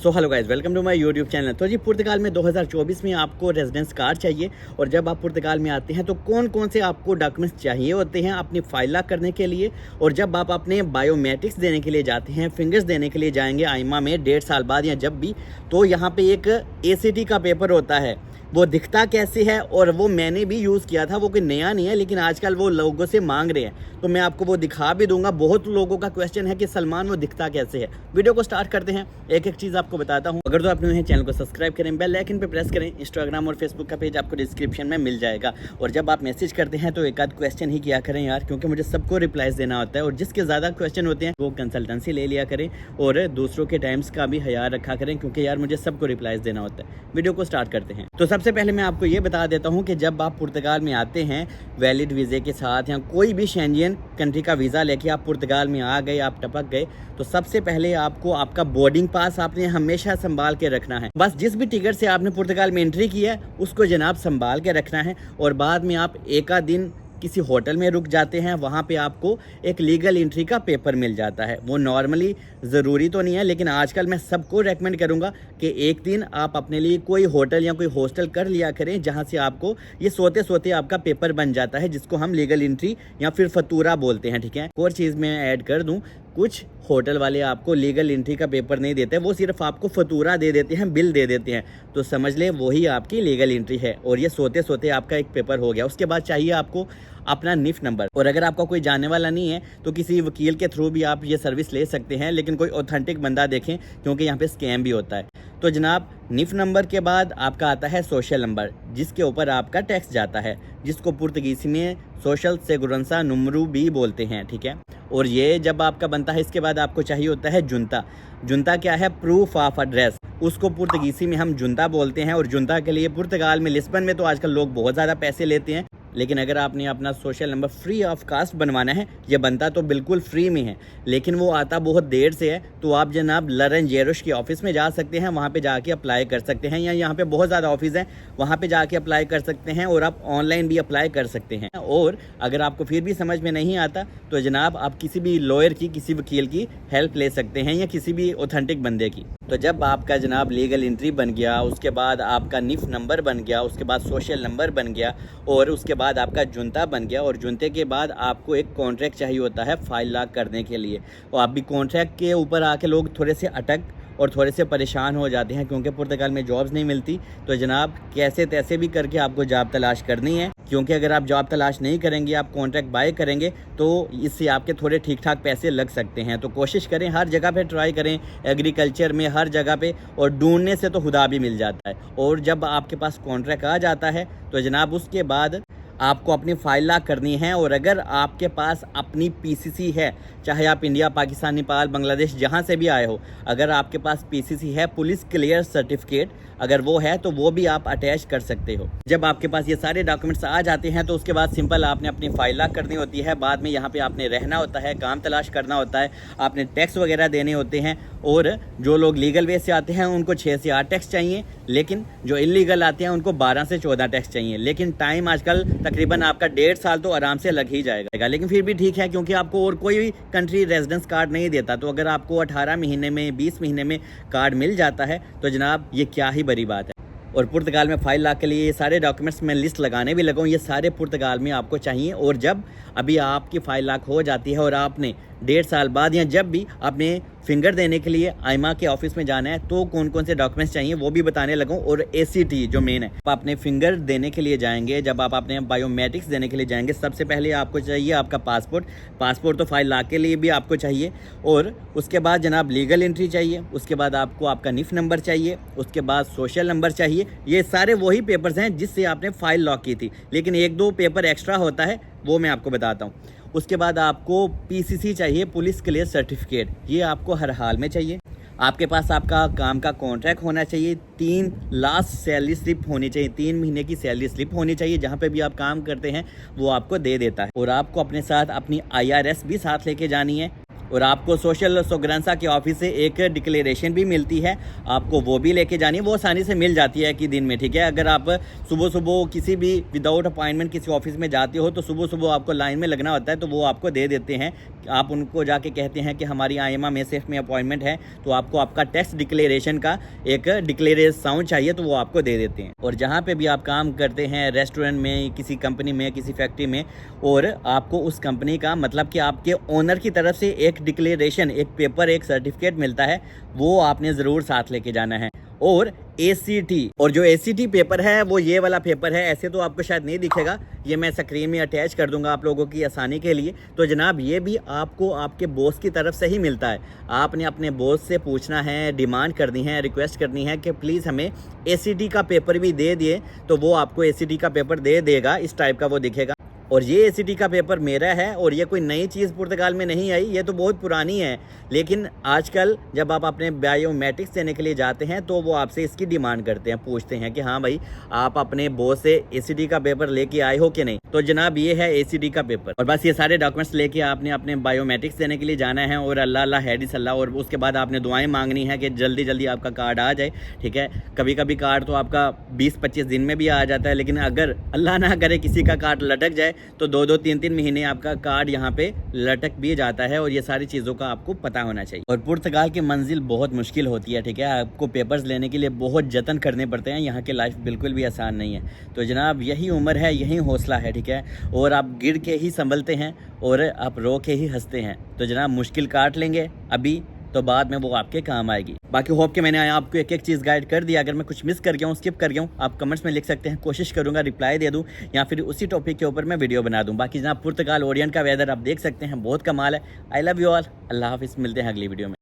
So hello guys, welcome to my YouTube channel. तो जी पुर्तगाल में 2024 में आपको रेजिडेंस कार्ड चाहिए और जब आप पुर्तगाल में आते हैं तो कौन कौन से आपको डॉक्यूमेंट्स चाहिए होते हैं अपनी फाइल लॉक करने के लिए। और जब आप अपने बायोमेट्रिक्स देने के लिए जाते हैं, फिंगर्स देने के लिए जाएंगे आइमा में 1.5 साल बाद या जब भी, तो यहाँ पे एक ACT का पेपर होता है। वो दिखता कैसे है और वो मैंने भी यूज़ किया था, वो कोई नया नहीं है, लेकिन आजकल वो लोगों से मांग रहे हैं तो मैं आपको वो दिखा भी दूंगा। बहुत लोगों का क्वेश्चन है कि सलमान वो दिखता कैसे है। वीडियो को स्टार्ट करते हैं, एक एक चीज़ आपको बताता हूँ। अगर तो आप न्यू हैं चैनल को सब्सक्राइब करें, बेल आइकन पे प्रेस करें। इंस्टाग्राम और फेसबुक का पेज आपको डिस्क्रिप्शन में मिल जाएगा। और जब आप मैसेज करते हैं तो एक आध क्वेश्चन ही किया करें यार, क्योंकि मुझे सबको रिप्लाईज देना होता है और जिसके ज़्यादा क्वेश्चन होते हैं वो कंसल्टेंसी ले लिया करें और दूसरों के टाइम्स का भी ख्याल रखा करें, क्योंकि यार मुझे सबको रिप्लाईज देना होता है। वीडियो को स्टार्ट करते हैं। तो सबसे पहले मैं आपको ये बता देता हूँ कि जब आप पुर्तगाल में आते हैं वैलिड वीज़े के साथ या कोई भी शेंजियन कंट्री का वीज़ा लेके आप पुर्तगाल में आ गए, आप टपक गए, तो सबसे पहले आपको आपका बोर्डिंग पास आपने हमेशा संभाल के रखना है। बस जिस भी टिकट से आपने पुर्तगाल में एंट्री की है उसको जनाब संभाल के रखना है। और बाद में आप एक आध दिन किसी होटल में रुक जाते हैं, वहाँ पे आपको एक लीगल एंट्री का पेपर मिल जाता है। वो नॉर्मली ज़रूरी तो नहीं है, लेकिन आजकल मैं सबको रेकमेंड करूँगा कि एक दिन आप अपने लिए कोई होटल या कोई हॉस्टल कर लिया करें, जहाँ से आपको ये सोते सोते आपका पेपर बन जाता है, जिसको हम लीगल एंट्री या फिर फतूरा बोलते हैं। ठीक है, और चीज़ मैं ऐड कर दूँ, कुछ होटल वाले आपको लीगल एंट्री का पेपर नहीं देते, वो सिर्फ आपको फतूरा दे देते हैं, बिल दे देते हैं, तो समझ ले वही आपकी लीगल एंट्री है और ये सोते सोते आपका एक पेपर हो गया। उसके बाद चाहिए आपको अपना निफ नंबर। और अगर आपका कोई जानने वाला नहीं है तो किसी वकील के थ्रू भी आप ये सर्विस ले सकते हैं, लेकिन कोई ऑथेंटिक बंदा देखें, क्योंकि यहाँ पे स्कैम भी होता है। तो जनाब निफ नंबर के बाद आपका आता है सोशल नंबर, जिसके ऊपर आपका टैक्स जाता है, जिसको पुर्तगीसी में सोशल सेगुरेंसा नंबरू भी बोलते हैं। ठीक है, और ये जब आपका बनता है इसके बाद आपको चाहिए होता है जुनता। जुनता क्या है? प्रूफ ऑफ एड्रेस, उसको पुर्तगीसी में हम जुनता बोलते हैं। और जुनता के लिए पुर्तगाल में लिस्बन में तो आजकल लोग बहुत ज़्यादा पैसे लेते हैं, लेकिन अगर आपने अपना social number free of cost बनवाना है, ये बनता तो बिल्कुल फ्री में है, लेकिन वो आता बहुत देर से है, तो आप जनाब लरेंजेरोस की ऑफिस में जा सकते हैं, वहाँ पे जाके अप्लाई कर सकते हैं, या यहाँ पे बहुत ज़्यादा ऑफिस हैं, वहाँ पे जाके अप्लाई कर सकते हैं। और आप ऑनलाइन भी अप्लाई कर सकते हैं। और अगर आपको फिर भी समझ में नहीं आता तो जनाब आप किसी भी लॉयर की, किसी वकील की हेल्प ले सकते हैं, या किसी भी ऑथेंटिक बंदे की। तो जब आपका जनाब लीगल एंट्री बन गया, उसके बाद आपका निफ नंबर बन गया, उसके बाद सोशल नंबर बन गया, और उसके बाद आपका जुनता बन गया, और जुनते के बाद आपको एक कॉन्ट्रैक्ट चाहिए होता है फाइल लॉक करने के लिए। और आप भी कॉन्ट्रैक्ट के ऊपर आके लोग थोड़े से अटक और थोड़े से परेशान हो जाते हैं, क्योंकि पुर्तगाल में जॉब्स नहीं मिलती। तो जनाब कैसे तैसे भी करके आपको जॉब तलाश करनी है, क्योंकि अगर आप जॉब तलाश नहीं करेंगे, आप कॉन्ट्रैक्ट बाय करेंगे, तो इससे आपके थोड़े ठीक ठाक पैसे लग सकते हैं। तो कोशिश करें, हर जगह पे ट्राई करें, एग्रीकल्चर में हर जगह पे, और ढूंढने से तो खुदा भी मिल जाता है। और जब आपके पास कॉन्ट्रैक्ट आ जाता है तो जनाब उसके बाद आपको अपनी फाइल लॉक करनी है। और अगर आपके पास अपनी PCC है, चाहे आप इंडिया, पाकिस्तान, नेपाल, बांग्लादेश जहाँ से भी आए हो, अगर आपके पास PCC है, पुलिस क्लियर सर्टिफिकेट, अगर वो है तो वो भी आप अटैच कर सकते हो। जब आपके पास ये सारे डॉक्यूमेंट्स आ जाते हैं तो उसके बाद सिंपल आपने अपनी फाइल लॉक करनी होती है। बाद में यहाँ पे आपने रहना होता है, काम तलाश करना होता है, आपने टैक्स वगैरह देने होते हैं। और जो लोग लीगल वे से आते हैं उनको 6 से 8 टैक्स चाहिए, लेकिन जो इलीगल आते हैं उनको 12 से 14 टैक्स चाहिए। लेकिन टाइम आजकल तकरीबन आपका 1.5 साल तो आराम से लग ही जाएगा, लेकिन फिर भी ठीक है, क्योंकि आपको और कोई कंट्री रेजिडेंस कार्ड नहीं देता। तो अगर आपको 18 महीने में, 20 महीने में कार्ड मिल जाता है तो जनाब ये क्या ही बड़ी बात है। और पुर्तगाल में फाइल लॉक के लिए ये सारे डॉक्यूमेंट्स मैं लिस्ट लगाने भी लगाऊँ, ये सारे पुर्तगाल में आपको चाहिए। और जब अभी आपकी फाइल लॉक हो जाती है और आपने 1.5 साल बाद या जब भी आपने फिंगर देने के लिए आइमा के ऑफिस में जाना है, तो कौन कौन से डॉक्यूमेंट्स चाहिए वो भी बताने लगूँ। और ACT जो मेन है, आप अपने फिंगर देने के लिए जाएंगे, जब आप अपने बायोमेट्रिक्स देने के लिए जाएंगे, सबसे पहले आपको चाहिए आपका पासपोर्ट तो फाइल लॉक के लिए भी आपको चाहिए। और उसके बाद जनाब लीगल एंट्री चाहिए, उसके बाद आपको आपका निफ नंबर चाहिए, उसके बाद सोशल नंबर चाहिए। ये सारे वही पेपर्स हैं जिससे आपने फाइल लॉक की थी, लेकिन 1-2 पेपर एक्स्ट्रा होता है, वो मैं आपको बताता हूँ। उसके बाद आपको PCC चाहिए, पुलिस क्लियर सर्टिफिकेट, ये आपको हर हाल में चाहिए। आपके पास आपका काम का कॉन्ट्रैक्ट होना चाहिए, 3 लास्ट सैलरी स्लिप होनी चाहिए, 3 महीने की सैलरी स्लिप होनी चाहिए, जहाँ पे भी आप काम करते हैं वो आपको दे देता है। और आपको अपने साथ अपनी IRS भी साथ लेके जानी है। और आपको सोशल सोगरेंसा के ऑफिस से एक डिक्लेरेशन भी मिलती है, आपको वो भी लेके जानी है। वो आसानी से मिल जाती है कि दिन में। ठीक है, अगर आप सुबह सुबह किसी भी विदाउट अपॉइंटमेंट किसी ऑफिस में जाते हो तो सुबह सुबह आपको लाइन में लगना होता है, तो वो आपको दे देते हैं आप उनको जाके कहते हैं कि हमारी IMA MSF में अपॉइंटमेंट है, तो आपको आपका टैक्स डिक्लेरेशन का एक डिक्लेरेशन साउंड चाहिए, तो वो आपको दे देते हैं। और जहाँ पे भी आप काम करते हैं, रेस्टोरेंट में, किसी कंपनी में, किसी फैक्ट्री में, और आपको उस कंपनी का मतलब कि आपके ओनर की तरफ से एक डिक्लेरेशन, एक पेपर, एक सर्टिफिकेट मिलता है, वो आपने ज़रूर साथ लेके जाना है। और ACT, और जो ACT पेपर है वो ये वाला पेपर है, ऐसे तो आपको शायद नहीं दिखेगा, ये मैं स्क्रीन में अटैच कर दूंगा आप लोगों की आसानी के लिए। तो जनाब ये भी आपको आपके बॉस की तरफ से ही मिलता है। आपने अपने बॉस से पूछना है, डिमांड करनी है, रिक्वेस्ट करनी है कि प्लीज़ हमें ACT का पेपर भी दे दिए, तो वो आपको ACT का पेपर दे देगा, इस टाइप का वो दिखेगा। और ये ACT का पेपर मेरा है, और ये कोई नई चीज़ पुर्तगाल में नहीं आई, ये तो बहुत पुरानी है। लेकिन आजकल जब आप अपने बायोमेट्रिक्स देने के लिए जाते हैं तो वो आपसे इसकी डिमांड करते हैं, पूछते हैं कि हाँ भाई आप अपने बॉस से ACT का पेपर लेके आए हो कि नहीं। तो जनाब ये है ACT का पेपर, और बस ये सारे डॉक्यूमेंट्स लेके आपने अपने बायोमेट्रिक्स देने के लिए जाना है, और अल्लाह अल्लाह हैडिस अल्लाह। और उसके बाद आपने दुआएं मांगनी है कि जल्दी जल्दी आपका कार्ड आ जाए, ठीक है। कभी कभी कार्ड तो आपका 20-25 दिन में भी आ जाता है, लेकिन अगर अल्लाह ना करे किसी का कार्ड लटक जाए तो 2-2, 3-3 महीने आपका कार्ड यहाँ पे लटक भी जाता है। और ये सारी चीज़ों का आपको पता होना चाहिए। और पुर्तगाल की मंजिल बहुत मुश्किल होती है, ठीक है। आपको पेपर्स लेने के लिए बहुत जतन करने पड़ते हैं, यहाँ की लाइफ बिल्कुल भी आसान नहीं है। तो जनाब यही उम्र है, यही हौसला है, ठीक है। और आप गिर के ही संभलते हैं, और आप रो के ही हंसते हैं। तो जनाब मुश्किल काट लेंगे अभी, तो बाद में वो आपके काम आएगी। बाकी होप कि मैंने आपको एक एक चीज़ गाइड कर दिया। अगर मैं कुछ मिस कर गया हूँ, स्किप कर गया हूँ, आप कमेंट्स में लिख सकते हैं, कोशिश करूँगा रिप्लाई दे दूँ, या फिर उसी टॉपिक के ऊपर मैं वीडियो बना दूँ। बाकी जनाब पुर्तगाल ओरिएंट का वेदर आप देख सकते हैं, बहुत कमाल है। आई लव यू ऑल, अल्लाह हाफिज़, मिलते हैं अगली वीडियो में।